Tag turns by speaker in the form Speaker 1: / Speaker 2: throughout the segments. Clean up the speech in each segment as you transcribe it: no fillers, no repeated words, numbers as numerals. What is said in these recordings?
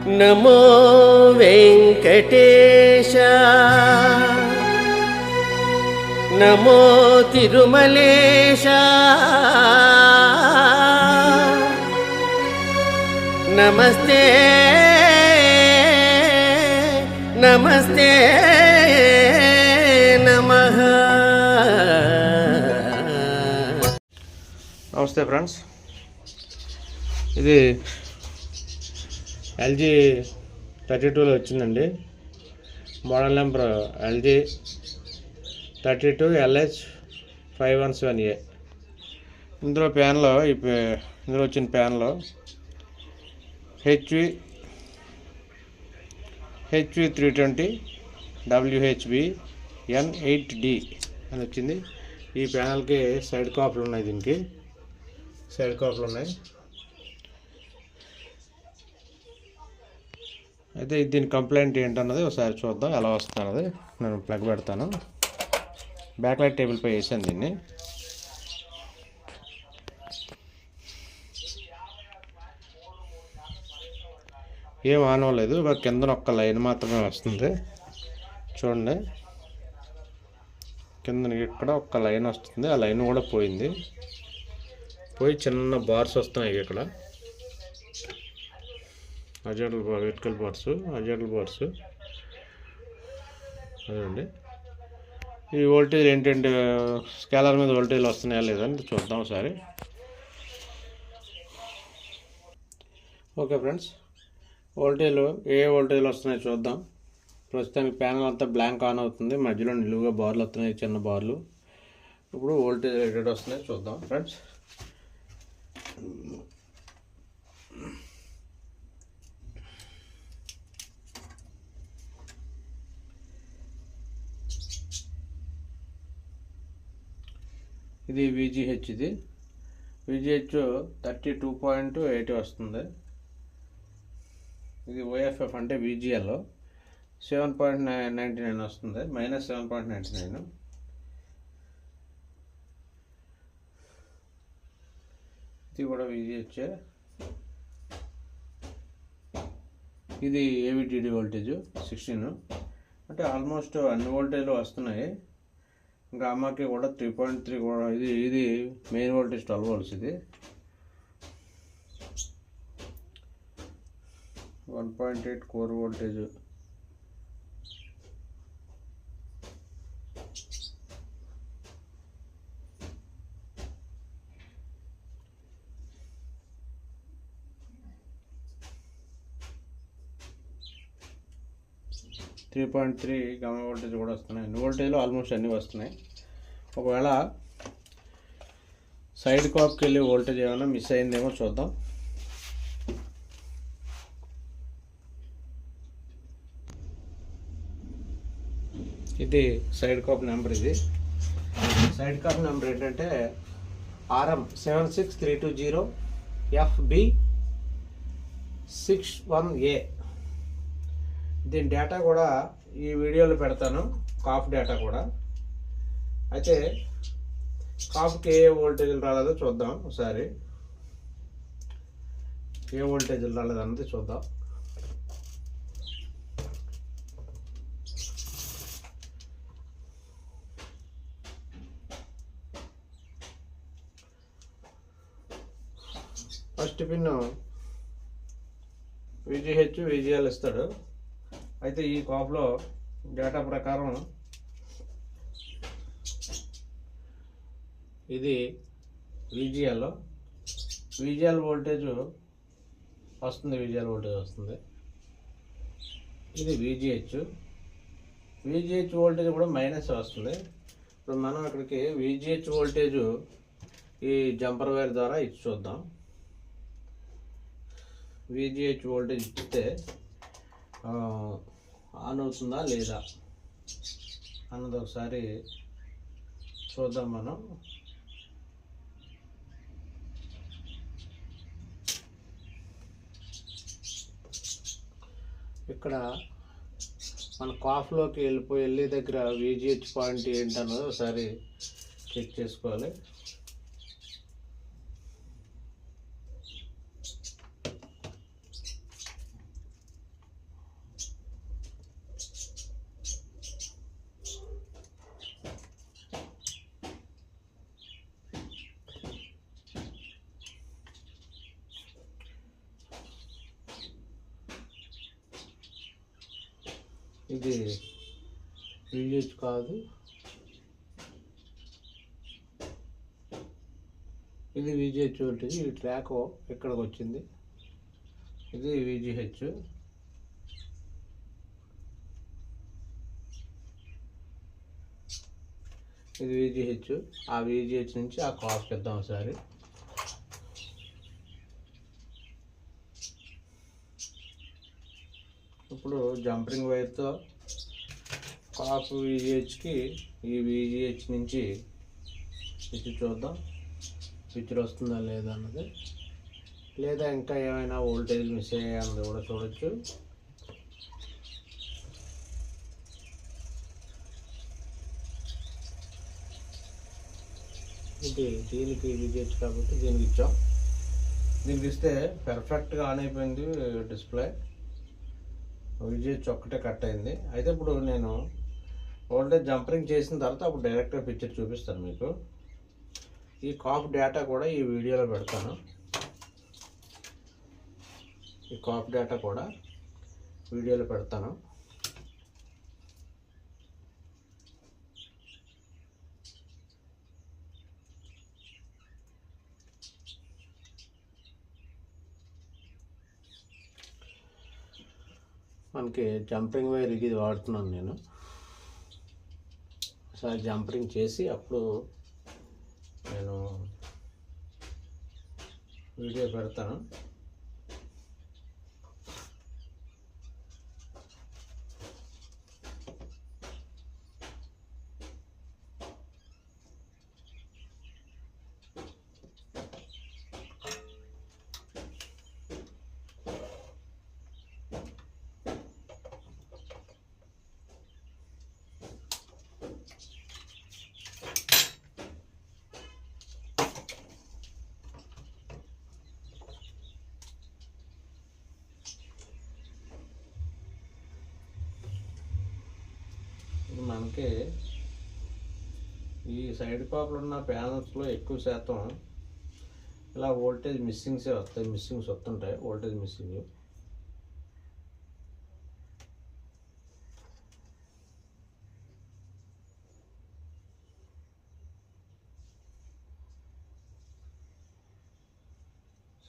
Speaker 1: నమో వెంకటేశ నమో తిరుమలేశ నమస్తే నమస్తే నమః.
Speaker 2: నమస్తే ఫ్రెండ్స్, ఇది ఎల్జీ 32లో వచ్చిందండి. Model number LG 32 LH517A. ఇందులో వచ్చిన ప్యాన్లో HV320 WHB N8D అని వచ్చింది. ఈ ప్యానల్కి సైడ్ కాపులు ఉన్నాయి. దీనికి సైడ్ కాపులు ఉన్నాయి. అయితే దీని కంప్లైంట్ ఏంటన్నది ఒకసారి చూద్దాం, ఎలా వస్తున్నది. నేను ప్లగ్ పెడతాను. బ్యాక్ లైట్ టేబుల్ పై వేసాను దీన్ని. ఏం ఆన్ అవ్వలేదు, ఒక కింద ఒక్క లైన్ మాత్రమే వస్తుంది. చూడండి, కింద ఇక్కడ ఒక్క లైన్ వస్తుంది. ఆ లైన్ కూడా పోయింది. పోయి చిన్న బార్స్ వస్తున్నాయి. ఇక్కడ వెర్టికల్ బార్స్, అజాటల్ బార్స్. అదండి, ఈ వోల్టేజ్ ఏంటంటే స్కేలర్ మీద వోల్టేజ్లు వస్తున్నాయా లేదని చూద్దాం ఒకసారి. ఓకే ఫ్రెండ్స్, వోల్టేజ్లు ఏ వోల్టేజ్లు వస్తున్నాయో చూద్దాం. ప్రస్తుతానికి ప్యానల్ అంతా బ్లాంక్ ఆన్ అవుతుంది. మధ్యలో నిలువుగా బార్లు వస్తున్నాయి, చిన్న బార్లు. ఇప్పుడు వోల్టేజ్ రేటెడ్ వస్తున్నాయి చూద్దాం ఫ్రెండ్స్. ఇది VGH. ఇది VGH 32.8 వస్తుంది. ఇది OFF అంటే VGL 7.99 వస్తుంది, -7.99. ఇది కూడా VGH. ఇది AVTD వోల్టేజ్ 16. అంటే ఆల్మోస్ట్ అన్ని వోల్టేజ్లు వస్తున్నాయి. ఇంకా అమ్మకి కూడా 3.3 కూడా. ఇది మెయిన్ వోల్టేజ్ 12 volts. ఇది 1.8 కోర్ వోల్టేజ్. .3 గమా వోల్టేజ్ కూడా వస్తున్నాయి. అన్ని వోల్టేజ్లు ఆల్మోస్ట్ అన్నీ వస్తున్నాయి. ఒకవేళ సైడ్ కాప్కి వెళ్ళి వోల్టేజ్ ఏమైనా మిస్ అయిందేమో చూద్దాం. ఇది సైడ్ కాప్ నెంబర్. ఇది సైడ్ కాప్ నెంబర్ ఏంటంటే RM76320 FB61A. దీని డేటా కూడా ఈ వీడియోలో పెడతాను, కాఫ్ డేటా కూడా. అయితే కాఫ్కి ఏ వోల్టేజ్లు రాలేదో చూద్దాం ఒకసారి. ఏ వోల్టేజ్లు రాలేదన్నది చూద్దాం. ఫస్ట్ పిన్ VGH VGL ఇస్తాడు. అయితే ఈ కాఫ్లో డేటా ప్రకారం ఇది VGL వోల్టేజ్ వస్తుంది. VGL వోల్టేజ్ వస్తుంది. ఇది VGH వోల్టేజ్ కూడా మైనస్ వస్తుంది. ఇప్పుడు మనం ఇక్కడికి VGH వోల్టేజ్ ఈ జంపర్ వైర్ ద్వారా ఇచ్చి చూద్దాం. VGH వోల్టేజ్ ఇస్తే ఆన్ అవుతుందా లేదా అన్నది ఒకసారి చూద్దాం మనం. ఇక్కడ మన కాఫ్లోకి వెళ్ళి దగ్గర VGH పాయింట్ ఏంటన్నది ఒకసారి చెక్ చేసుకోవాలి. ఇది VGH కాదు, ఇది VGH వోల్టేజ్. ఈ ట్రాక్ ఇక్కడికి వచ్చింది, ఇది VGH. ఇది VGH. ఆ VGH నుంచి ఆ కాఫ్కి ఇద్దాం ఒకసారి. ఇప్పుడు జంపరింగ్ వైర్తో కాఫ్ VGHకి ఈ VGH నుంచి ఇచ్చి చూద్దాం పిక్చర్ వస్తుందా లేదా అన్నది, లేదా ఇంకా ఏమైనా వోల్టేజ్ మిస్ అయ్యాయన్నది కూడా చూడొచ్చు. ఇది దీనికి VGH కాబట్టి దీనికి ఇచ్చాం. దీనికి ఇస్తే పర్ఫెక్ట్గా ఆన్ అయిపోయింది డిస్ప్లే. VGH ఒక్కటే కట్ అయింది. అయితే ఇప్పుడు నేను వోల్టేజ్ జంపరింగ్ చేసిన తర్వాత అప్పుడు డైరెక్ట్గా పిక్చర్ చూపిస్తాను మీకు. ఈ కాఫ్ డేటా కూడా ఈ వీడియోలో పెడతాను. ఈ కాఫ్ డేటా కూడా వీడియోలో పెడతాను. మనకి జంపరింగ్ వైర్ ఇది వాడుతున్నాను నేను. ఒకసారి జంపరింగ్ చేసి అప్పుడు నేను వీడియో పెడతాను. మనకి ఈ సైడ్ కాపులు ఉన్న ప్యానల్స్లో ఎక్కువ శాతం ఇలా వోల్టేజ్ మిస్సింగ్సే వస్తాయి, మిస్సింగ్స్ వస్తుంటాయి, వోల్టేజ్ మిస్సింగ్.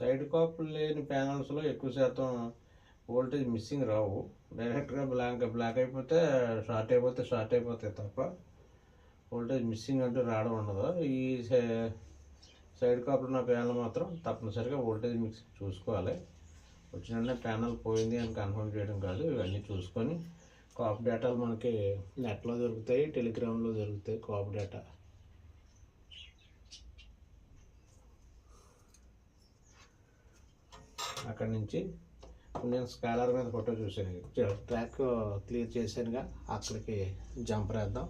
Speaker 2: సైడ్ కాపులు లేని ప్యానల్స్లో ఎక్కువ శాతం వోల్టేజ్ మిస్సింగ్ రావు. డైరెక్ట్గా బ్లాక్ అయిపోతే షార్ట్ అయిపోతాయి తప్ప వోల్టేజ్ మిస్సింగ్ అంటూ రావడం ఉండదు. ఈ సైడ్ కాపులు ఉన్న ప్యానల్ మాత్రం తప్పనిసరిగా వోల్టేజ్ మిక్సింగ్ చూసుకోవాలి. వచ్చిన ప్యానల్ పోయింది అని కన్ఫర్మ్ చేయడం కాదు, ఇవన్నీ చూసుకొని. కాప్ డేటాలు మనకి నెట్లో దొరుకుతాయి, టెలిగ్రామ్లో దొరుకుతాయి కాప్ డేటా. అక్కడి నుంచి నేను స్కాలర్ మీద ఫోటో చూసాను, ట్రాక్ క్లియర్ చేశానుగా, అక్కడికి జంపర్ వేద్దాం.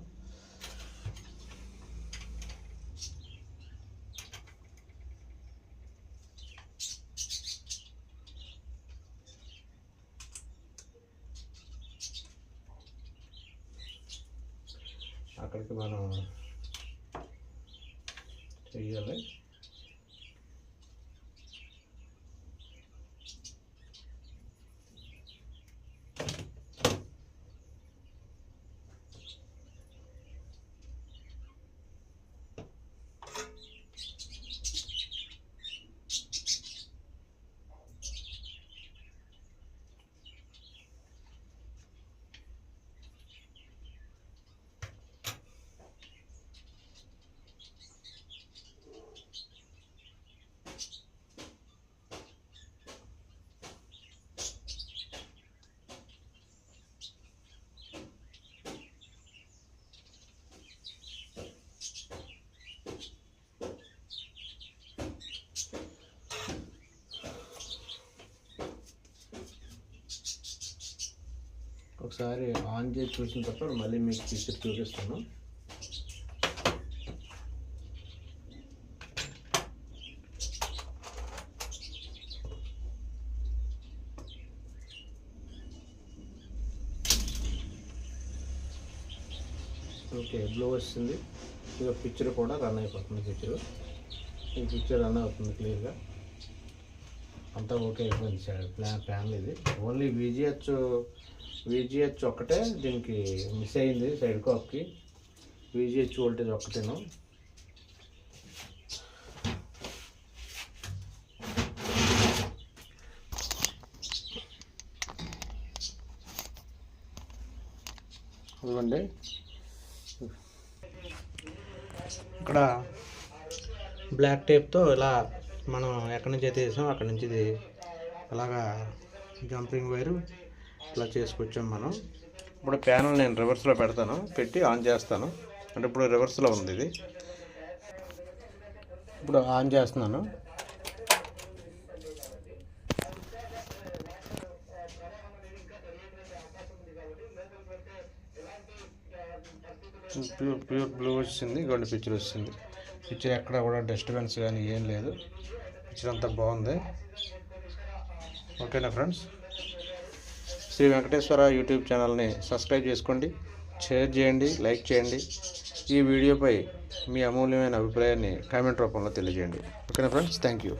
Speaker 2: అక్కడికి మనం చెయ్యాలి. ఒకసారి ఆన్ చేసి చూసిన తర్వాత మళ్ళీ మీకు పిక్చర్ చూపిస్తాను. ఓకే, బ్లూ వస్తుంది. ఇక పిక్చర్ కూడా రన్ అయిపోతుంది. ఈ పిక్చర్ రన్ అవుతుంది క్లియర్గా. అంతా ఓకే అయిపోయింది. ప్యానల్ ఇది ఓన్లీ VGH VGH ఒక్కటే దీనికి మిస్ అయింది, సైడ్ కాప్కి VGH వోల్టేజ్ ఒక్కటేను. అదిగోండి ఇక్కడ బ్లాక్ టేప్తో ఇలా మనం ఎక్కడి నుంచి అయితే వేసాం అక్కడి నుంచి ఇది అలాగా జంపింగ్ వైరు ఇలా చేసుకొచ్చాం మనం. ఇప్పుడు ప్యానల్ నేను రివర్స్లో పెడతాను, పెట్టి ఆన్ చేస్తాను. అంటే ఇప్పుడు రివర్స్లో ఉంది ఇది, ఇప్పుడు ఆన్ చేస్తున్నాను. ప్యూర్ బ్లూ వచ్చింది, గోల్డ్ పిక్చర్ వచ్చింది. పిక్చర్ ఎక్కడ కూడా డిస్టర్బెన్స్ కానీ ఏం లేదు, పిక్చర్ అంతా బాగుంది. ఓకేనా ఫ్రెండ్స్, శ్రీ వెంకటేశ్వర యూట్యూబ్ ఛానల్ని సబ్స్క్రైబ్ చేసుకోండి, షేర్ చేయండి, లైక్ చేయండి. ఈ వీడియోపై మీ అమూల్యమైన అభిప్రాయాన్ని కామెంట్ రూపంలో తెలియజేయండి. ఓకేనా ఫ్రెండ్స్, థ్యాంక్ యూ.